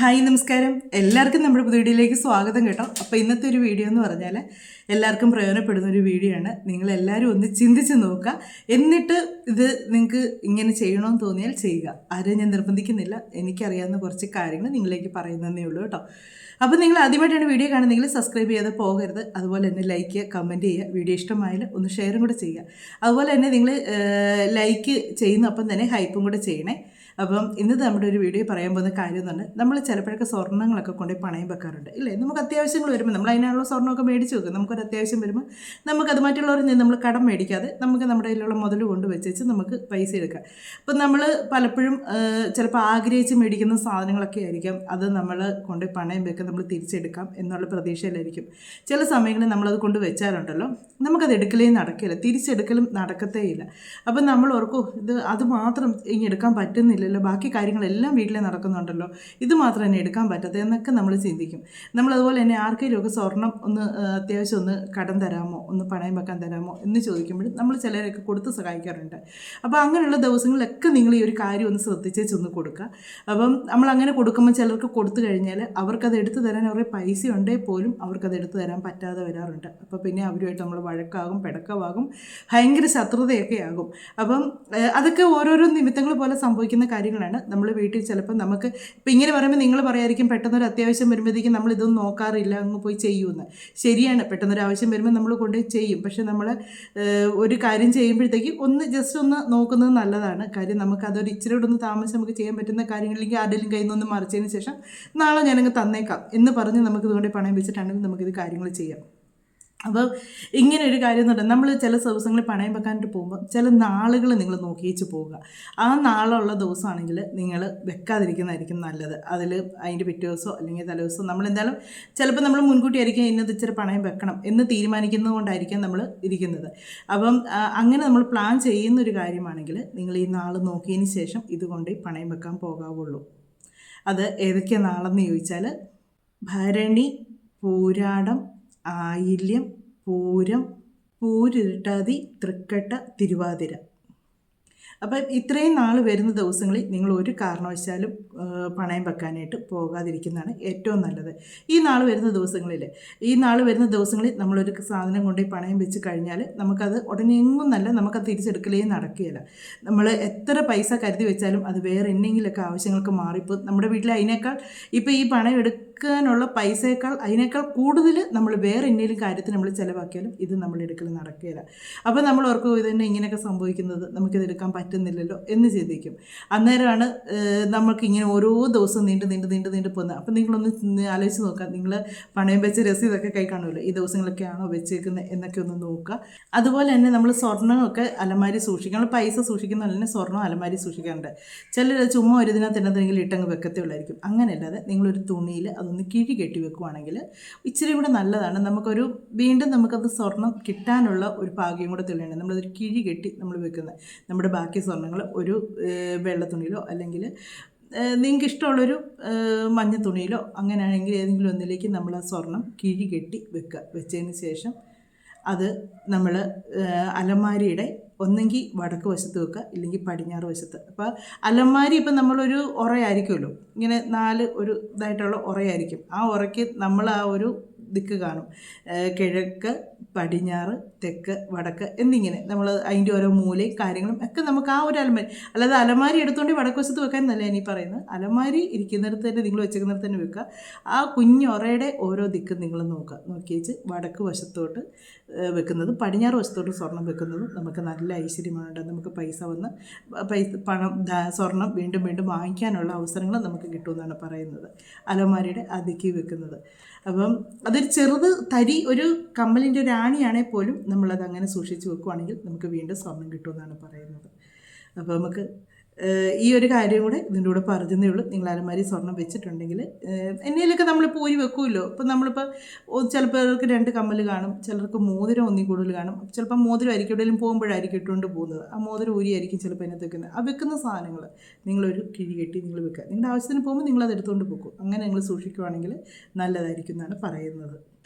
Hi നമസ്കാരം, എല്ലാവർക്കും നമ്മുടെ പുതിയ വീഡിയോയിലേക്ക് സ്വാഗതം കേട്ടോ. അപ്പോൾ ഇന്നത്തെ ഒരു വീഡിയോ എന്ന് പറഞ്ഞാൽ എല്ലാവർക്കും പ്രയോജനപ്പെടുന്ന ഒരു വീഡിയോ ആണ്. നിങ്ങളെല്ലാവരും ഒന്ന് ചിന്തിച്ച് നോക്കുക, എന്നിട്ട് ഇത് നിങ്ങൾക്ക് ഇങ്ങനെ ചെയ്യണമെന്ന് തോന്നിയാൽ ചെയ്യുക. ആരും ഞാൻ നിർബന്ധിക്കുന്നില്ല, എനിക്കറിയാവുന്ന കുറച്ച് കാര്യങ്ങൾ നിങ്ങളിലേക്ക് പറയുന്നതേ ഉള്ളൂ കേട്ടോ. അപ്പോൾ നിങ്ങൾ ആദ്യമായിട്ടാണ് വീഡിയോ കാണുന്നതെങ്കിൽ സബ്സ്ക്രൈബ് ചെയ്ത് പോകരുത്. അതുപോലെ തന്നെ ലൈക്ക് ചെയ്യുക, കമൻറ്റ് ചെയ്യുക, വീഡിയോ ഇഷ്ടമായാൽ ഒന്ന് ഷെയറും കൂടെ ചെയ്യുക. അതുപോലെ തന്നെ നിങ്ങൾ ലൈക്ക് ചെയ്യുന്നപ്പം തന്നെ ഹൈപ്പും കൂടെ ചെയ്യണേ. അപ്പം ഇന്നത്തെ നമ്മുടെ ഒരു വീഡിയോ പറയാൻ പോകുന്ന കാര്യം എന്ന് പറഞ്ഞാൽ, നമ്മൾ ചിലപ്പോഴൊക്കെ സ്വർണ്ണങ്ങളൊക്കെ കൊണ്ട് പണയം വെക്കാറുണ്ട് ഇല്ലേ. നമുക്ക് അത്യാവശ്യങ്ങൾ വരുമ്പോൾ നമ്മൾ അതിനുള്ള സ്വർണ്ണമൊക്കെ മേടിച്ച് വെക്കും. നമുക്കൊരു അത്യാവശ്യം വരുമ്പോൾ നമുക്കത് മറ്റുള്ളവരിൽ നിന്ന് നമ്മൾ കടം മേടിക്കാതെ നമുക്ക് നമ്മുടെ കയ്യിലുള്ള മുതൽ കൊണ്ട് വെച്ച് നമുക്ക് പൈസ എടുക്കാം. അപ്പം നമ്മൾ പലപ്പോഴും ചിലപ്പോൾ ആഗ്രഹിച്ച് മേടിക്കുന്ന സാധനങ്ങളൊക്കെ ആയിരിക്കാം, അത് നമ്മൾ കൊണ്ട് പണയം വെക്കാൻ നമ്മൾ തിരിച്ചെടുക്കാം എന്നുള്ള പ്രതീക്ഷയിലായിരിക്കും. ചില സമയങ്ങളിൽ നമ്മളത് കൊണ്ട് വെച്ചാലുണ്ടല്ലോ, നമുക്കത് എടുക്കലേ നടക്കില്ല, തിരിച്ചെടുക്കലും നടക്കത്തേ ഇല്ല. അപ്പം നമ്മൾ ഓർക്കും, അത് മാത്രം ഇനി എടുക്കാൻ പറ്റുന്നില്ല, ബാക്കി കാര്യങ്ങളെല്ലാം വീട്ടിൽ നടക്കുന്നുണ്ടല്ലോ, ഇത് മാത്രം തന്നെ എടുക്കാൻ പറ്റാത്തത് എന്നൊക്കെ നമ്മൾ ചിന്തിക്കും. നമ്മളതുപോലെ തന്നെ ആർക്കെങ്കിലുമൊക്കെ സ്വർണം ഒന്ന് അത്യാവശ്യം ഒന്ന് കടം തരാമോ, ഒന്ന് പണയം വെക്കാൻ തരാമോ എന്ന് ചോദിക്കുമ്പോൾ നമ്മൾ ചിലരൊക്കെ കൊടുത്ത് സഹായിക്കാറുണ്ട്. അപ്പോൾ അങ്ങനെയുള്ള ദിവസങ്ങളിലൊക്കെ നിങ്ങൾ ഈ ഒരു കാര്യം ഒന്ന് ശ്രദ്ധിച്ചൊന്ന് കൊടുക്കുക. അപ്പം നമ്മൾ അങ്ങനെ കൊടുക്കുമ്പോൾ ചിലർക്ക് കൊടുത്തു കഴിഞ്ഞാൽ അവർക്കത് എടുത്തു തരാൻ അവരുടെ പൈസ ഉണ്ടെങ്കിൽ പോലും അവർക്കത് എടുത്തു തരാൻ പറ്റാതെ വരാറുണ്ട്. അപ്പോൾ പിന്നെ അവരുമായിട്ട് നമ്മൾ വഴക്കാകും, പിടക്കമാകും, ഭയങ്കര ശത്രുതയൊക്കെ ആകും. അപ്പം അതൊക്കെ ഓരോരോ നിമിത്തങ്ങൾ പോലെ സംഭവിക്കുന്ന കാര്യങ്ങളാണ്. നമ്മൾ വീട്ടിൽ ചിലപ്പോൾ നമുക്ക് ഇപ്പം ഇങ്ങനെ പറയുമ്പോൾ നിങ്ങൾ പറയായിരിക്കും, പെട്ടെന്നൊരു അത്യാവശ്യം വരുമ്പോഴത്തേക്കും നമ്മൾ ഇതൊന്നും നോക്കാറില്ല, അങ്ങ് പോയി ചെയ്യുമെന്ന്. ശരിയാണ്, പെട്ടെന്നൊരു ആവശ്യം വരുമ്പോൾ നമ്മൾ കൊണ്ടുപോയി ചെയ്യും. പക്ഷെ നമ്മൾ ഒരു കാര്യം ചെയ്യുമ്പോഴത്തേക്കും ജസ്റ്റ് ഒന്ന് നോക്കുന്നത് നല്ലതാണ്. കാര്യം നമുക്കതൊരു ഇച്ചിരി കൂടെ ഒന്ന് താമസം നമുക്ക് ചെയ്യാൻ പറ്റുന്ന കാര്യങ്ങളിലേക്ക് ആരുടെയും കയ്യിൽ നിന്നൊന്ന് മറിച്ചതിന് ശേഷം നാളെ ഞാനങ്ങ് തന്നേക്കാം എന്ന് പറഞ്ഞ് നമുക്കിതുകൊണ്ട് പണയം വെച്ചിട്ടാണെങ്കിൽ നമുക്കിത് കാര്യങ്ങൾ ചെയ്യാം. അപ്പോൾ ഇങ്ങനെ ഒരു കാര്യം എന്ന് പറഞ്ഞാൽ, നമ്മൾ ചില ദിവസങ്ങളിൽ പണയം വെക്കാനായിട്ട് പോകുമ്പോൾ ചില നാളുകൾ നിങ്ങൾ നോക്കിയേച്ച് പോവുക. ആ നാളുള്ള ദിവസമാണെങ്കിൽ നിങ്ങൾ വെക്കാതിരിക്കുന്നതായിരിക്കും നല്ലത്. അതിൻ്റെ പിറ്റേ ദിവസമോ അല്ലെങ്കിൽ തലേദിവസമോ നമ്മളെന്തായാലും ചിലപ്പോൾ നമ്മൾ മുൻകൂട്ടി ആയിരിക്കും ഇന്നത് ഇച്ചിരി പണയം വെക്കണം എന്ന് തീരുമാനിക്കുന്നത് കൊണ്ടായിരിക്കും നമ്മൾ ഇരിക്കുന്നത്. അപ്പം അങ്ങനെ നമ്മൾ പ്ലാൻ ചെയ്യുന്നൊരു കാര്യമാണെങ്കിൽ നിങ്ങൾ ഈ നാൾ നോക്കിയതിന് ശേഷം ഇതുകൊണ്ട് പണയം വെക്കാൻ പോകാവുള്ളൂ. അത് ഏതൊക്കെ നാളെന്ന് ചോദിച്ചാൽ, ഭരണി, പൂരാടം, ആയില്യം, പൂരം, പൂരുരുട്ടാതി, തൃക്കട്ട, തിരുവാതിര. അപ്പം ഇത്രയും നാൾ വരുന്ന ദിവസങ്ങളിൽ നിങ്ങൾ ഒരു കാരണവശാലും പണയം വെക്കാനായിട്ട് പോകാതിരിക്കുന്നതാണ് ഏറ്റവും നല്ലത്. ഈ നാൾ വരുന്ന ദിവസങ്ങളിൽ നമ്മളൊരു സാധനം കൊണ്ട് പണയം വെച്ച് കഴിഞ്ഞാൽ നമുക്കത് ഉടനെ എങ്ങും നല്ല നമുക്കത് തിരിച്ചെടുക്കലേ നടക്കുകയില്ല. നമ്മൾ എത്ര പൈസ കരുതി വെച്ചാലും അത് വേറെ എന്തെങ്കിലുമൊക്കെ ആവശ്യങ്ങൾക്ക് മാറിപ്പോൾ നമ്മുടെ വീട്ടിൽ അതിനേക്കാൾ ഇപ്പോൾ ഈ പണം എടുക്കാനുള്ള പൈസയേക്കാൾ അതിനേക്കാൾ കൂടുതൽ നമ്മൾ വേറെ എന്തെങ്കിലും കാര്യത്തിന് നമ്മൾ ചിലവാക്കിയാലും ഇത് നമ്മൾ എടുക്കൽ നടക്കുകയില്ല. അപ്പോൾ നമ്മൾ ഓർക്കും, ഇതന്നെ ഇങ്ങനെയൊക്കെ സംഭവിക്കുന്നത്, നമുക്കിത് എടുക്കാൻ പറ്റുന്നില്ലല്ലോ എന്ന് ചിന്തിക്കും. അന്നേരമാണ് നമുക്ക് ഇങ്ങനെ ഓരോ ദിവസവും നീണ്ടു പോകുന്നത്. അപ്പം നിങ്ങളൊന്ന് ആലോചിച്ച് നോക്കുക, നിങ്ങൾ പണയം വെച്ച രസീതൊക്കെ കൈ കാണുമല്ലോ, ഈ ദിവസങ്ങളൊക്കെയാണോ വെച്ചേക്കുന്നത് എന്നൊക്കെ ഒന്ന് നോക്കുക. അതുപോലെ തന്നെ നമ്മൾ സ്വർണ്ണമൊക്കെ അലമാരി സൂക്ഷിക്കുക. നമ്മൾ പൈസ സൂക്ഷിക്കുന്ന പോലെ തന്നെ സ്വർണ്ണം അലമാരി സൂക്ഷിക്കാറുണ്ട്. ചിലർ ചുമ്മാ ഒരു ഇതിനകത്ത് എന്തെങ്കിലും ഇട്ടങ്ങ് വെക്കത്തേ ഉള്ളായിരിക്കും. അങ്ങനെയല്ലാതെ നിങ്ങളൊരു തുണിയിൽ അതൊന്ന് കിഴി കെട്ടി വെക്കുവാണെങ്കിൽ ഇച്ചിരി കൂടെ നല്ലതാണ്. വീണ്ടും നമുക്കത് സ്വർണ്ണം കിട്ടാനുള്ള ഒരു ഭാഗ്യം കൂടെ തെളിയാണ്. നമ്മളതൊരു കിഴി കെട്ടി നമ്മൾ വെക്കുന്നത്. നമ്മുടെ ബാക്കി സ്വർണ്ണങ്ങൾ ഒരു വെള്ള തുണിയിലോ അല്ലെങ്കിൽ നിങ്ങൾക്ക് ഇഷ്ടമുള്ളൊരു മഞ്ഞ തുണിയിലോ അങ്ങനെയാണെങ്കിൽ ഏതെങ്കിലും ഒന്നിലേക്ക് നമ്മൾ ആ സ്വർണം കിഴി കെട്ടി വെച്ചതിന് ശേഷം അത് നമ്മൾ അലമാരിയുടെ ഒന്നെങ്കിൽ വടക്ക് വശത്ത് വെക്കുക, ഇല്ലെങ്കിൽ പടിഞ്ഞാറ് വശത്ത്. അപ്പോൾ അലമാരി ഇപ്പം നമ്മളൊരു ഉറയായിരിക്കുമല്ലോ, ഇങ്ങനെ 4 ഒരു ഇതായിട്ടുള്ള ഉറയായിരിക്കും. ആ ഉറയ്ക്ക് നമ്മൾ ആ ഒരു ദിക്ക് കാണും, കിഴക്ക്, പടിഞ്ഞാറ്, തെക്ക്, വടക്ക് എന്നിങ്ങനെ നമ്മൾ അതിൻ്റെ ഓരോ മൂലയും കാര്യങ്ങളും ഒക്കെ നമുക്ക് ആ ഒരു അലമാരി, അല്ലാതെ അലമാരി എടുത്തുകൊണ്ട് വടക്ക് വശത്ത് വെക്കാൻ എന്നല്ല ഞാൻ ഈ പറയുന്നത്. അലമാരി ഇരിക്കുന്നിടത്ത് തന്നെ നിങ്ങൾ വെച്ചിരിക്കുന്നിടത്ത് തന്നെ വെക്കുക. ആ കുഞ്ഞുറയുടെ ഓരോ ദിക്കും നിങ്ങൾ നോക്കിയേച്ച് വടക്ക് വശത്തോട്ട് വെക്കുന്നതും പടിഞ്ഞാറ് വശത്തോട്ട് സ്വർണം വെക്കുന്നതും നമുക്ക് നല്ല ഐശ്വര്യമാണ്. നമുക്ക് സ്വർണം വീണ്ടും വീണ്ടും വാങ്ങിക്കാനുള്ള അവസരങ്ങൾ നമുക്ക് കിട്ടുമെന്നാണ് പറയുന്നത്, അലമാരിയുടെ ആ ദിക്കി വെക്കുന്നത്. അപ്പം അതൊരു തരി ഒരു കമ്മലിൻ്റെ ഒരു ആണിയാണെങ്കിൽ പോലും നമ്മളത് അങ്ങനെ സൂക്ഷിച്ച് വെക്കുകയാണെങ്കിൽ നമുക്ക് വീണ്ടും സ്വർണം കിട്ടുമെന്നാണ് പറയുന്നത്. അപ്പോൾ നമുക്ക് ഈ ഒരു കാര്യം കൂടെ ഇതിൻ്റെ കൂടെ പറഞ്ഞതേ ഉള്ളൂ. നിങ്ങൾ അലമാരി സ്വർണം വെച്ചിട്ടുണ്ടെങ്കിൽ എന്നതിലൊക്കെ നമ്മളിപ്പോൾ ഊരി വെക്കുമല്ലോ. ഇപ്പോൾ നമ്മളിപ്പോൾ ചിലപ്പോൾ 2 കമ്മൽ കാണും, ചിലർക്ക് മോതിരം ഒന്നി കൂടുതൽ കാണും. ചിലപ്പോൾ മോതിരം ആയിരിക്കും എവിടെയെങ്കിലും പോകുമ്പോഴായിരിക്കും ഇട്ടുകൊണ്ട് പോകുന്നത്, ആ മോതിരം ഊരിയായിരിക്കും ചിലപ്പോൾ അതിനകത്ത് വെക്കുന്നത്. ആ വെക്കുന്ന സാധനങ്ങൾ നിങ്ങളൊരു കിഴി കെട്ടി നിങ്ങൾ വെക്കുക. നിങ്ങളുടെ ആവശ്യത്തിന് പോകുമ്പോൾ നിങ്ങളത് എടുത്തുകൊണ്ട് പോകും. അങ്ങനെ നിങ്ങൾ സൂക്ഷിക്കുകയാണെങ്കിൽ നല്ലതായിരിക്കും എന്നാണ് പറയുന്നത്.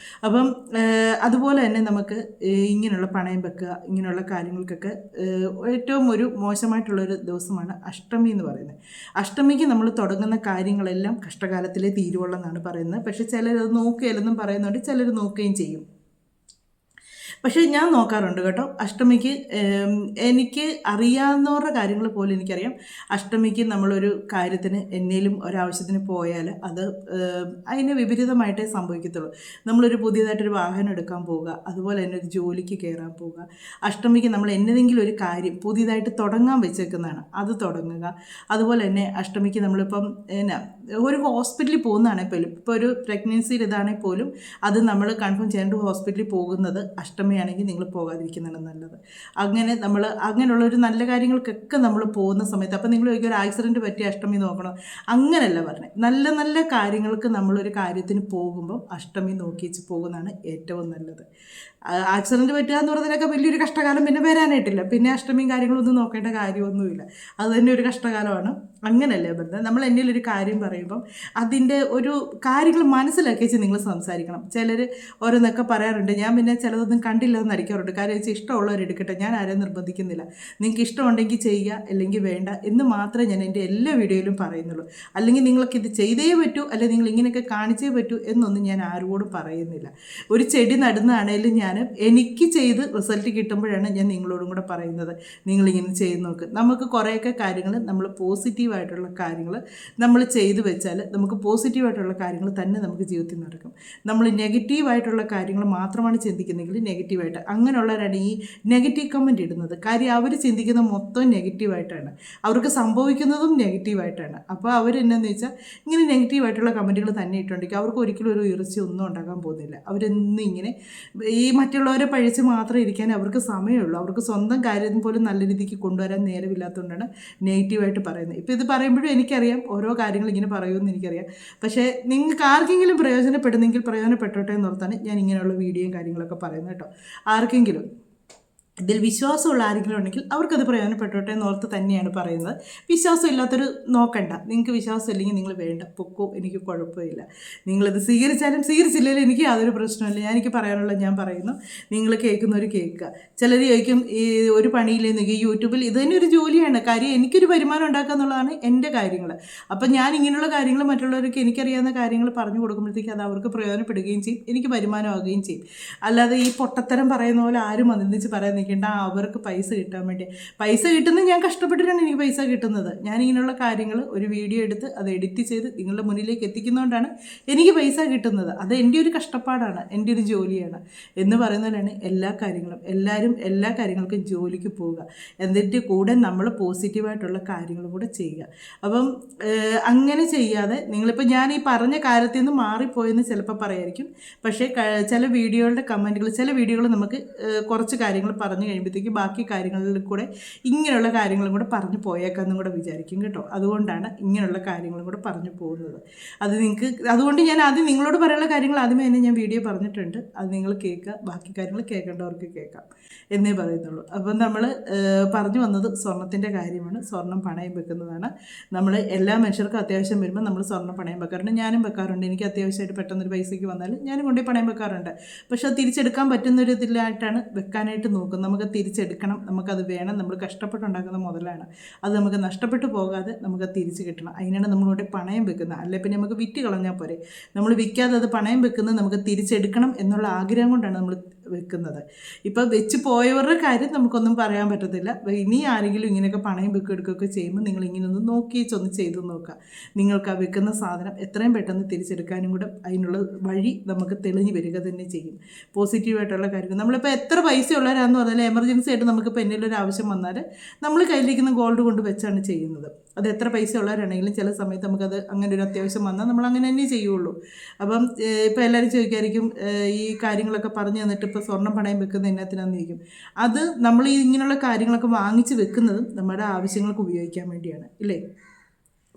അപ്പം അതുപോലെ തന്നെ നമുക്ക് ഇങ്ങനെയുള്ള പണയം വെക്കുക, ഇങ്ങനെയുള്ള കാര്യങ്ങൾക്കൊക്കെ ഏറ്റവും ഒരു മോശമായിട്ടുള്ളൊരു ദിവസമാണ് അഷ്ടമി എന്ന് പറയുന്നത്. അഷ്ടമിക്ക് നമ്മൾ തുടങ്ങുന്ന കാര്യങ്ങളെല്ലാം കഷ്ടകാലത്തിലേ തീരുവുള്ളൂ എന്നാണ് പറയുന്നത്. പക്ഷേ ചിലരത് നോക്കുകയില്ലെന്നും പറയുന്നുണ്ട്, ചിലർ നോക്കുകയും ചെയ്യും. പക്ഷേ ഞാൻ നോക്കാറുണ്ട് കേട്ടോ. അഷ്ടമിക്ക് എനിക്ക് അറിയാവുന്നവരുടെ കാര്യങ്ങൾ പോലും എനിക്കറിയാം. അഷ്ടമിക്ക് നമ്മളൊരു കാര്യത്തിന് എന്നേലും ഒരാവശ്യത്തിന് പോയാൽ അത് അതിന് വിപരീതമായിട്ടേ സംഭവിക്കത്തുള്ളൂ. നമ്മളൊരു പുതിയതായിട്ടൊരു വാഹനം എടുക്കാൻ പോവുക, അതുപോലെ തന്നെ ഒരു ജോലിക്ക് കയറാൻ പോവുക. അഷ്ടമിക്ക് നമ്മൾ എന്നതെങ്കിലും ഒരു കാര്യം പുതിയതായിട്ട് തുടങ്ങാൻ വെച്ചേക്കുന്നതാണ്, അത് തുടങ്ങുക. അതുപോലെ തന്നെ അഷ്ടമിക്ക് നമ്മളിപ്പം ഒരു ഹോസ്പിറ്റലിൽ പോകുന്നതാണെങ്കിൽ പോലും, ഇപ്പോൾ ഒരു പ്രഗ്നൻസിയിൽ ഇതാണെങ്കിൽ പോലും അത് നമ്മൾ കൺഫേം ചെയ്യേണ്ട ഹോസ്പിറ്റലിൽ പോകുന്നത് അഷ്ടമിയാണെങ്കിൽ നിങ്ങൾ പോകാതിരിക്കുന്നതാണ് നല്ലത്. അങ്ങനെ നമ്മൾ അങ്ങനെയുള്ളൊരു നല്ല കാര്യങ്ങൾക്കൊക്കെ നമ്മൾ പോകുന്ന സമയത്ത്, അപ്പം നിങ്ങൾ ഒരു ആക്സിഡൻറ്റ് പറ്റിയ അഷ്ടമി നോക്കണം, അങ്ങനെയല്ല പറഞ്ഞത്. നല്ല നല്ല കാര്യങ്ങൾക്ക് നമ്മളൊരു കാര്യത്തിന് പോകുമ്പം അഷ്ടമി നോക്കി വെച്ച് പോകുന്നതാണ് ഏറ്റവും നല്ലത്. ആക്സിഡൻറ്റ് പറ്റുക എന്ന് പറയുന്നതിനൊക്കെ വലിയൊരു കഷ്ടകാലം പിന്നെ വരാനായിട്ടില്ല. പിന്നെ അഷ്ടമിയും കാര്യങ്ങളൊന്നും നോക്കേണ്ട കാര്യമൊന്നുമില്ല, അത് തന്നെ ഒരു കഷ്ടകാലമാണ്. അങ്ങനെയല്ലേ പറഞ്ഞത്. നമ്മൾ എന്നിൽ ഒരു കാര്യം പറയുമ്പം അതിൻ്റെ ഒരു കാര്യങ്ങൾ മനസ്സിലാക്കി വെച്ച് നിങ്ങൾ സംസാരിക്കണം. ചിലർ ഓരോന്നൊക്കെ പറയാറുണ്ട്, ഞാൻ പിന്നെ ചിലതൊന്നും കണ്ടില്ലെന്ന് നടിക്കാറുണ്ട്. കാര്യം വെച്ചാൽ ഇഷ്ടമുള്ളവരെടുക്കട്ടെ, ഞാൻ ആരെയും നിർബന്ധിക്കുന്നില്ല. നിങ്ങൾക്ക് ഇഷ്ടമുണ്ടെങ്കിൽ ചെയ്യുക, അല്ലെങ്കിൽ വേണ്ട എന്ന് മാത്രമേ ഞാൻ എൻ്റെ എല്ലാ വീഡിയോയിലും പറയുന്നുള്ളൂ. അല്ലെങ്കിൽ നിങ്ങൾക്ക് ഇത് ചെയ്തേ പറ്റൂ, അല്ലെങ്കിൽ നിങ്ങൾ ഇങ്ങനെയൊക്കെ കാണിച്ചേ പറ്റൂ എന്നൊന്നും ഞാൻ ആരോടും പറയുന്നില്ല. ഒരു ചെടി നടുന്നതാണേലും ഞാൻ എനിക്ക് ചെയ്ത് റിസൾട്ട് കിട്ടുമ്പോഴാണ് ഞാൻ നിങ്ങളോടും കൂടെ പറയുന്നത്, നിങ്ങളിങ്ങനെ ചെയ്ത് നോക്ക്. നമുക്ക് കുറേയൊക്കെ കാര്യങ്ങൾ നമ്മൾ പോസിറ്റീവായിട്ടുള്ള കാര്യങ്ങൾ നമ്മൾ ചെയ്തു വെച്ചാൽ നമുക്ക് പോസിറ്റീവായിട്ടുള്ള കാര്യങ്ങൾ തന്നെ നമുക്ക് ജീവിതത്തിൽ നടക്കും. നമ്മൾ നെഗറ്റീവായിട്ടുള്ള കാര്യങ്ങൾ മാത്രമാണ് ചിന്തിക്കുന്നതെങ്കിൽ നെഗറ്റീവായിട്ട് അങ്ങനെയുള്ളവരാണ് ഈ നെഗറ്റീവ് കമൻറ്റ് ഇടുന്നത്. കാര്യം അവർ ചിന്തിക്കുന്ന മൊത്തം നെഗറ്റീവായിട്ടാണ്, അവർക്ക് സംഭവിക്കുന്നതും നെഗറ്റീവായിട്ടാണ്. അപ്പോൾ അവരെന്നാന്ന് വെച്ചാൽ ഇങ്ങനെ നെഗറ്റീവായിട്ടുള്ള കമൻറ്റുകൾ തന്നെ ഇട്ടുണ്ടെങ്കിൽ അവർക്ക് ഒരിക്കലും ഒരു ഉയർച്ച ഒന്നും ഉണ്ടാകാൻ പോകുന്നില്ല. അവരെന്നും ഇങ്ങനെ ഈ മറ്റുള്ളവരെ പഴിച്ച് മാത്രം ഇരിക്കാൻ അവർക്ക് സമയമുള്ളൂ. അവർക്ക് സ്വന്തം കാര്യം പോലും നല്ല രീതിക്ക് കൊണ്ടുവരാൻ നേരമില്ലാത്തതുകൊണ്ടാണ് നെഗറ്റീവായിട്ട് പറയുന്നത്. ഇപ്പോൾ ഇത് പറയുമ്പോഴും എനിക്കറിയാം ഓരോ കാര്യങ്ങൾ ഇങ്ങനെ പറയുമെന്ന് എനിക്കറിയാം. പക്ഷേ നിങ്ങൾക്ക് ആർക്കെങ്കിലും പ്രയോജനപ്പെടുന്നെങ്കിൽ പ്രയോജനപ്പെട്ടോട്ടെ എന്നോർത്താണ് ഞാൻ ഇങ്ങനെയുള്ള വീഡിയോയും കാര്യങ്ങളൊക്കെ പറയുന്നത് കേട്ടോ. ആർക്കെങ്കിലും ഇതിൽ വിശ്വാസമുള്ള ആരെങ്കിലും ഉണ്ടെങ്കിൽ അവർക്കത് പ്രയോജനപ്പെട്ടോട്ടെ എന്നോർത്ത് തന്നെയാണ് പറയുന്നത്. വിശ്വാസം ഇല്ലാത്തൊരു നോക്കണ്ട. നിങ്ങൾക്ക് വിശ്വാസം ഇല്ലെങ്കിൽ നിങ്ങൾ വേണ്ട, പൊക്കോ, എനിക്ക് കുഴപ്പമില്ല. നിങ്ങളിത് സ്വീകരിച്ചാലും സ്വീകരിച്ചില്ലെങ്കിലും എനിക്ക് യാതൊരു പ്രശ്നമില്ല. എനിക്ക് പറയാനുള്ളത് ഞാൻ പറയുന്നു, നിങ്ങൾ കേൾക്കുന്നവർ കേൾക്കുക. ചിലർ ചോദിക്കും ഈ ഒരു പണിയില്ലെന്നൊക്കെ, യൂട്യൂബിൽ ഇത് തന്നെ ഒരു ജോലിയാണ്. കാര്യം എനിക്കൊരു വരുമാനം ഉണ്ടാക്കുക എന്നുള്ളതാണ് എൻ്റെ കാര്യങ്ങൾ. അപ്പം ഞാൻ ഇങ്ങനെയുള്ള കാര്യങ്ങൾ മറ്റുള്ളവർക്ക് എനിക്കറിയാവുന്ന കാര്യങ്ങൾ പറഞ്ഞു കൊടുക്കുമ്പോഴത്തേക്ക് അത് അവർക്ക് പ്രയോജനപ്പെടുകയും ചെയ്യും, എനിക്ക് വരുമാനമാകുകയും ചെയ്യും. അല്ലാതെ ഈ പൊട്ടത്തരം പറയുന്ന പോലെ ആരും അതിനിച്ച് പറയാൻ അവർക്ക് പൈസ കിട്ടാൻ വേണ്ടി. പൈസ കിട്ടുന്നത് ഞാൻ കഷ്ടപ്പെട്ടിട്ടാണ് എനിക്ക് പൈസ കിട്ടുന്നത്. ഞാനിങ്ങനെയുള്ള കാര്യങ്ങൾ ഒരു വീഡിയോ എടുത്ത് അത് എഡിറ്റ് ചെയ്ത് നിങ്ങളുടെ മുന്നിലേക്ക് എത്തിക്കുന്നതുകൊണ്ടാണ് എനിക്ക് പൈസ കിട്ടുന്നത്. അത് എൻ്റെ ഒരു കഷ്ടപ്പാടാണ്, എൻ്റെ ഒരു ജോലിയാണ് എന്ന് പറയുന്നതിലാണ് എല്ലാ കാര്യങ്ങളും. എല്ലാവരും എല്ലാ കാര്യങ്ങൾക്കും ജോലിക്ക് പോവുക, എന്നിട്ട് കൂടെ നമ്മൾ പോസിറ്റീവായിട്ടുള്ള കാര്യങ്ങളും കൂടെ ചെയ്യുക. അപ്പം അങ്ങനെ ചെയ്യാതെ നിങ്ങളിപ്പോൾ ഞാൻ ഈ പറഞ്ഞ കാര്യത്തിൽ നിന്ന് മാറിപ്പോയെന്ന് ചിലപ്പോൾ പറയായിരിക്കും. പക്ഷേ ചില വീഡിയോകളുടെ കമൻറ്റുകൾ, ചില വീഡിയോകൾ നമുക്ക് കുറച്ച് കാര്യങ്ങൾ പറഞ്ഞു കഴിയുമ്പോഴത്തേക്ക് ബാക്കി കാര്യങ്ങളിൽ കൂടെ ഇങ്ങനെയുള്ള കാര്യങ്ങളും കൂടെ പറഞ്ഞു പോയേക്കാന്നും കൂടെ വിചാരിക്കും കേട്ടോ. അതുകൊണ്ടാണ് ഇങ്ങനെയുള്ള കാര്യങ്ങളും കൂടെ പറഞ്ഞു പോകുന്നത്. അത് നിങ്ങൾക്ക്, അതുകൊണ്ട് ഞാൻ ആദ്യം നിങ്ങളോട് പറയാനുള്ള കാര്യങ്ങൾ ആദ്യമേ തന്നെ ഞാൻ വീഡിയോ പറഞ്ഞിട്ടുണ്ട്. അത് നിങ്ങൾ കേൾക്കുക, ബാക്കി കാര്യങ്ങൾ കേൾക്കേണ്ടവർക്ക് കേൾക്കാം എന്നേ പറയുന്നുള്ളൂ. അപ്പം നമ്മൾ പറഞ്ഞു വന്നത് സ്വർണത്തിൻ്റെ കാര്യമാണ്. സ്വർണം പണയം വെക്കുന്നതാണ്. നമ്മൾ എല്ലാ മനുഷ്യർക്കും അത്യാവശ്യം വരുമ്പോൾ നമ്മൾ സ്വർണ്ണം പണയം വെക്കാറുണ്ട്. ഞാനും വെക്കാറുണ്ട്. എനിക്ക് അത്യാവശ്യമായിട്ട് പെട്ടെന്നൊരു പൈസയ്ക്ക് വന്നാൽ ഞാനും കൊണ്ടുപോയി പണയം വെക്കാറുണ്ട്. പക്ഷെ അത് തിരിച്ചെടുക്കാൻ പറ്റുന്നൊരു ഇതിലായിട്ടാണ് വെക്കാനായിട്ട് നോക്കുന്നത്. നമുക്ക് തിരിച്ചെടുക്കണം, നമുക്കത് വേണം. നമ്മൾ കഷ്ടപ്പെട്ടുണ്ടാക്കുന്ന മുതലാണ്, അത് നമുക്ക് നഷ്ടപ്പെട്ടു പോകാതെ നമുക്ക് തിരിച്ച് കിട്ടണം. അതിനാണ് നമ്മളിവിടെ പണയം വെക്കുന്നത്. അല്ലെ പിന്നെ നമുക്ക് വിറ്റ് കളഞ്ഞാൽ പോരെ. നമ്മൾ വിൽക്കാതെ അത് പണയം വെക്കുന്നത് നമുക്ക് തിരിച്ചെടുക്കണം എന്നുള്ള ആഗ്രഹം കൊണ്ടാണ് നമ്മൾ വെക്കുന്നത്. ഇപ്പോൾ വെച്ച് പോയവരുടെ കാര്യം നമുക്കൊന്നും പറയാൻ പറ്റത്തില്ല. ഇനി ആരെങ്കിലും ഇങ്ങനെയൊക്കെ പണയം എടുക്കുകയൊക്കെ ചെയ്യുമ്പോൾ നിങ്ങൾ ഇങ്ങനെയൊന്ന് നോക്കിച്ചൊന്ന് ചെയ്തു നോക്കുക. നിങ്ങൾക്ക് ആ വെക്കുന്ന സാധനം എത്രയും പെട്ടെന്ന് തിരിച്ചെടുക്കാനും കൂടെ അതിനുള്ള വഴി നമുക്ക് തെളിഞ്ഞ് വരിക തന്നെ ചെയ്യും. പോസിറ്റീവായിട്ടുള്ള കാര്യങ്ങൾ, നമ്മളിപ്പോൾ എത്ര പൈസ ഉള്ളവരാണെന്ന് പറഞ്ഞാൽ എമർജൻസി ആയിട്ട് നമുക്കിപ്പോൾ എന്തെങ്കിലും ഒരു ആവശ്യം വന്നാൽ നമ്മൾ കയ്യിലിരിക്കുന്ന ഗോൾഡ് കൊണ്ട് വെച്ചാണ് ചെയ്യുന്നത്. അത് എത്ര പൈസ ഉള്ളവരാണെങ്കിലും ചില സമയത്ത് നമുക്കത് അങ്ങനെ ഒരു അത്യാവശ്യം വന്നാൽ നമ്മൾ അങ്ങനെ തന്നെ ചെയ്യുള്ളൂ. അപ്പം ഇപ്പോൾ എല്ലാവരും ചോദിക്കായിരിക്കും ഈ കാര്യങ്ങളൊക്കെ പറഞ്ഞു തന്നിട്ട് ഇപ്പോൾ സ്വർണ്ണം പണയം വെക്കുന്നത് എന്നത്തിനാന്ന് ചോദിക്കും. അത് നമ്മൾ ഈ ഇങ്ങനെയുള്ള കാര്യങ്ങളൊക്കെ വാങ്ങിച്ച് വെക്കുന്നതും നമ്മുടെ ആവശ്യങ്ങൾക്ക് ഉപയോഗിക്കാൻ വേണ്ടിയാണ്, ഇല്ലേ?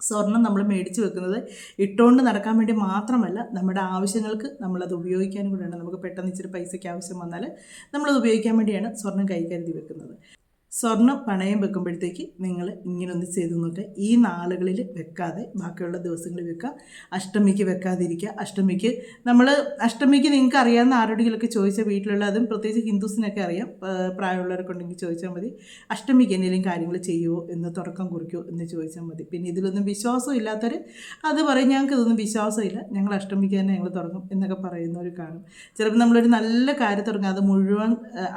സ്വർണം നമ്മൾ മേടിച്ച് വെക്കുന്നത് ഇട്ടുകൊണ്ട് നടക്കാൻ വേണ്ടി മാത്രമല്ല, നമ്മുടെ ആവശ്യങ്ങൾക്ക് നമ്മളത് ഉപയോഗിക്കാനും കൂടെയാണ്. നമുക്ക് പെട്ടെന്ന് ഇച്ചിരി പൈസയ്ക്ക് ആവശ്യം വന്നാൽ നമ്മളത് ഉപയോഗിക്കാൻ വേണ്ടിയാണ് സ്വർണം കൈ കരുതി വെക്കുന്നത്. സ്വർണ്ണം പണയം വെക്കുമ്പോഴത്തേക്ക് നിങ്ങൾ ഇങ്ങനെ ഒന്ന് ചെയ്ത് നോക്കുക. ഈ നാളുകളിൽ വെക്കാതെ ബാക്കിയുള്ള ദിവസങ്ങളിൽ വെക്കുക. അഷ്ടമിക്ക് വെക്കാതിരിക്കുക. അഷ്ടമിക്ക് നിങ്ങൾക്ക് അറിയാവുന്ന ആരോടെങ്കിലൊക്കെ ചോദിച്ചാൽ വീട്ടിലുള്ള, അതും പ്രത്യേകിച്ച് ഹിന്ദുസിനൊക്കെ അറിയാം, പ്രായമുള്ളവരൊക്കെ ഉണ്ടെങ്കിൽ ചോദിച്ചാൽ മതി. അഷ്ടമിക്ക് എന്തെങ്കിലും കാര്യങ്ങൾ ചെയ്യുമോ എന്ന്, തുടക്കം കുറിക്കുമോ എന്ന് ചോദിച്ചാൽ മതി. പിന്നെ ഇതിലൊന്നും വിശ്വാസം ഇല്ലാത്തവർ അത് പറയും, ഞങ്ങൾക്ക് ഇതൊന്നും വിശ്വാസമില്ല, ഞങ്ങൾ അഷ്ടമിക്ക് തന്നെ ഞങ്ങൾ തുടങ്ങും എന്നൊക്കെ പറയുന്നവർ കാണും. ചിലപ്പോൾ നമ്മളൊരു നല്ല കാര്യം തുടങ്ങുക, അത് മുഴുവൻ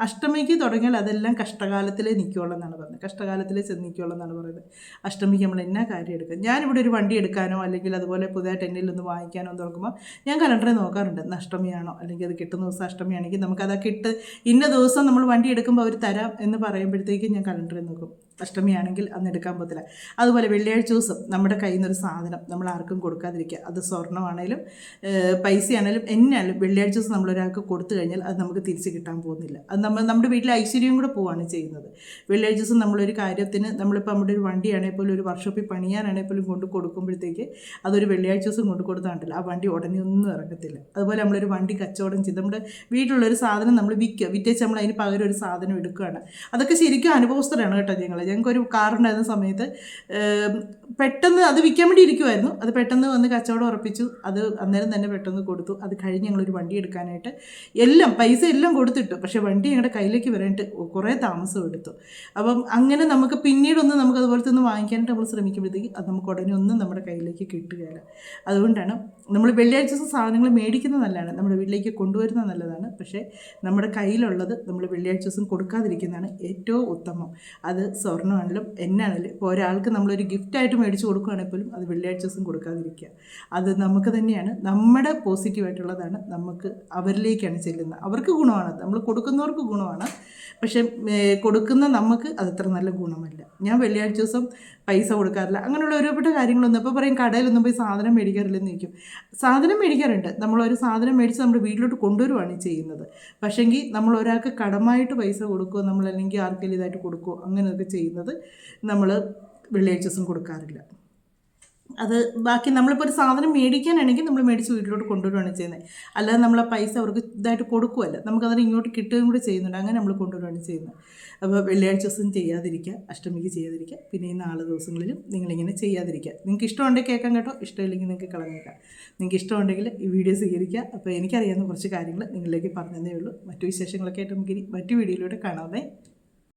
അഷ്ടമിക്ക് തുടങ്ങിയാൽ അതെല്ലാം കഷ്ടകാലത്തിലേ നിൽക്കുള്ളൂ എന്നാണ് പറയുന്നത്. കഷ്ടകാലത്തിലേ ചെന്ന് നിൽക്കുള്ളൂ എന്നാണ് പറയുന്നത്. അഷ്ടമിക്ക് നമ്മൾ എന്നാ കാര്യം എടുക്കുക. ഞാനിവിടെ ഒരു വണ്ടി എടുക്കാനോ അല്ലെങ്കിൽ അതുപോലെ പുതിയതായിട്ട് എന്തെങ്കിലും വാങ്ങിക്കാനോ തുറക്കുമ്പോൾ ഞാൻ കലണ്ടറിൽ നോക്കാറുണ്ട്, അഷ്ടമിയാണോ, അല്ലെങ്കിൽ അത് കിട്ടുന്ന ദിവസം അഷ്ടമിയാണെങ്കിൽ നമുക്കതൊക്കെ ഇന്ന ദിവസം നമ്മൾ വണ്ടി എടുക്കുമ്പോൾ അവർ തരാം എന്ന് പറയുമ്പോഴത്തേക്കും ഞാൻ കലണ്ടറിൽ നോക്കും. അഷ്ടമിയാണെങ്കിൽ അന്ന് എടുക്കാൻ പറ്റില്ല. അതുപോലെ വെള്ളിയാഴ്ച ദിവസം നമ്മുടെ കയ്യിൽ നിന്നൊരു സാധനം നമ്മൾ ആർക്കും കൊടുക്കാതിരിക്കുക. അത് സ്വർണ്ണമാണേലും പൈസയാണേലും എന്നാലും വെള്ളിയാഴ്ച ദിവസം നമ്മളൊരാൾക്ക് കൊടുത്തു കഴിഞ്ഞാൽ അത് നമുക്ക് തിരിച്ച് കിട്ടാൻ പോകുന്നില്ല. അത് നമ്മുടെ വീട്ടിലെ ഐശ്വര്യം കൂടെ പോവുകയാണ് ചെയ്യുന്നത്. വെള്ളിയാഴ്ച ദിവസം നമ്മളൊരു കാര്യത്തിന്, നമ്മളിപ്പോൾ നമ്മുടെ ഒരു വണ്ടിയാണെങ്കിൽ പോലും ഒരു വർക്ക്ഷോപ്പിൽ പണിയാനാണെങ്കിൽ പോലും കൊണ്ട് കൊടുക്കുമ്പോഴത്തേക്ക് അതൊരു വെള്ളിയാഴ്ച ദിവസം കൊണ്ട് കൊടുത്താണ്ടല്ലോ ആ വണ്ടി ഉടനെ ഒന്നും ഇറങ്ങത്തില്ല. അതുപോലെ നമ്മളൊരു വണ്ടി കച്ചവടം ചെയ്ത് നമ്മുടെ വീട്ടിലുള്ളൊരു സാധനം നമ്മൾ വിറ്റേച്ച് നമ്മൾ അതിന് പകരം ഒരു സാധനം എടുക്കുകയാണ്. അതൊക്കെ ശരിക്കും അനുഭവസ്ഥരാണ് കേട്ടോ. ഞങ്ങൾക്കൊരു കാറുണ്ടായിരുന്ന സമയത്ത് പെട്ടെന്ന് അത് വിൽക്കാൻ വേണ്ടി ഇരിക്കുമായിരുന്നു. അത് പെട്ടെന്ന് വന്ന് കച്ചവടം ഉറപ്പിച്ചു. അത് അന്നേരം തന്നെ പെട്ടെന്ന് കൊടുത്തു. അത് കഴിഞ്ഞ് ഞങ്ങളൊരു വണ്ടി എടുക്കാനായിട്ട് പൈസ എല്ലാം കൊടുത്തിട്ടു. പക്ഷേ വണ്ടി ഞങ്ങളുടെ കയ്യിലേക്ക് വരാനായിട്ട് കുറേ താമസം എടുത്തു. അപ്പം അങ്ങനെ നമുക്ക് പിന്നീടൊന്നും നമുക്ക് അതുപോലത്തെ ഒന്ന് വാങ്ങിക്കാനായിട്ട് നമ്മൾ ശ്രമിക്കുമ്പോഴത്തേക്ക് അത് നമുക്ക് ഉടനെ ഒന്നും നമ്മുടെ കയ്യിലേക്ക് കിട്ടുകയില്ല. അതുകൊണ്ടാണ് നമ്മൾ വെള്ളിയാഴ്ച ദിവസം സാധനങ്ങൾ മേടിക്കുന്നത് നല്ലതാണ്, നമ്മുടെ വീട്ടിലേക്ക് കൊണ്ടുവരുന്നത് നല്ലതാണ്. പക്ഷേ നമ്മുടെ കയ്യിലുള്ളത് നമ്മൾ വെള്ളിയാഴ്ച ദിവസം കൊടുക്കാതിരിക്കുന്നതാണ് ഏറ്റവും ഉത്തമം. അത് സ്വർണ്ണമാണെങ്കിലും എന്നാണെങ്കിലും ഇപ്പോൾ ഒരാൾക്ക് നമ്മളൊരു ഗിഫ്റ്റായിട്ട് മേടിച്ച് കൊടുക്കുകയാണെങ്കിൽ പോലും അത് വെള്ളിയാഴ്ച ദിവസം കൊടുക്കാതിരിക്കുക. അത് നമുക്ക് തന്നെയാണ്, നമ്മുടെ പോസിറ്റീവായിട്ടുള്ളതാണ്, നമുക്ക് അവരിലേക്കാണ് ചെല്ലുന്നത്. അവർക്ക് ഗുണമാണ്, നമ്മൾ കൊടുക്കുന്നവർക്ക് ഗുണമാണ്. പക്ഷേ കൊടുക്കുന്ന നമുക്ക് അതത്ര നല്ല ഗുണമല്ല. ഞാൻ വെള്ളിയാഴ്ച ദിവസം പൈസ കൊടുക്കാറില്ല. അങ്ങനെയുള്ള ഒരുപാട് കാര്യങ്ങളൊന്നും ഇപ്പോൾ പറയും കടയിലൊന്നും പോയി സാധനം മേടിക്കാറില്ലെന്ന് ചോദിക്കും. സാധനം മേടിക്കാറുണ്ട്. നമ്മളൊരു സാധനം മേടിച്ച് നമ്മുടെ വീട്ടിലോട്ട് കൊണ്ടുവരുവാണ് ചെയ്യുന്നത്. പക്ഷേങ്കിൽ നമ്മൾ ഒരാൾക്ക് കടമായിട്ട് പൈസ കൊടുക്കുകയോ നമ്മളല്ലെങ്കിൽ ആർക്കെങ്കിലും ഇതായിട്ട് കൊടുക്കുകയോ അങ്ങനെയൊക്കെ ചെയ്യുന്നത് നമ്മൾ വെള്ളിയാഴ്ച ദിവസം കൊടുക്കാറില്ല. അത് ബാക്കി നമ്മളിപ്പോൾ ഒരു സാധനം മേടിക്കാനാണെങ്കിൽ നമ്മൾ മേടിച്ച് വീട്ടിലോട്ട് കൊണ്ടുവരുവാണ് ചെയ്യുന്നത്. അല്ലാതെ നമ്മൾ ആ പൈസ അവർക്ക് ഇതായിട്ട് കൊടുക്കുകയല്ല, നമുക്കതിന് ഇങ്ങോട്ട് കിട്ടുകയും കൂടി ചെയ്യുന്നുണ്ട്. അങ്ങനെ നമ്മൾ കൊണ്ടുവരുവാണ് ചെയ്യുന്നത്. അപ്പോൾ വെള്ളിയാഴ്ച ദിവസം ചെയ്യാതിരിക്കുക, അഷ്ടമിക്ക് ചെയ്യാതിരിക്കുക. പിന്നെ ഈ 4 ദിവസങ്ങളിലും നിങ്ങളിങ്ങനെ ചെയ്യാതിരിക്കുക. നിങ്ങൾക്ക് ഇഷ്ടമുണ്ടെങ്കിൽ കേൾക്കാം കേട്ടോ, ഇഷ്ടമില്ലെങ്കിൽ നിങ്ങൾക്ക് കളഞ്ഞേക്കാം. നിങ്ങൾക്ക് ഇഷ്ടമുണ്ടെങ്കിൽ ഈ വീഡിയോ സ്വീകരിക്കുക. അപ്പോൾ എനിക്കറിയാവുന്ന കുറച്ച് കാര്യങ്ങൾ നിങ്ങളിലേക്ക് പറഞ്ഞതേ ഉള്ളൂ. മറ്റു വിശേഷങ്ങളൊക്കെ ആയിട്ട് നമുക്ക് മറ്റു വീഡിയോയിലൂടെ കാണാമേ.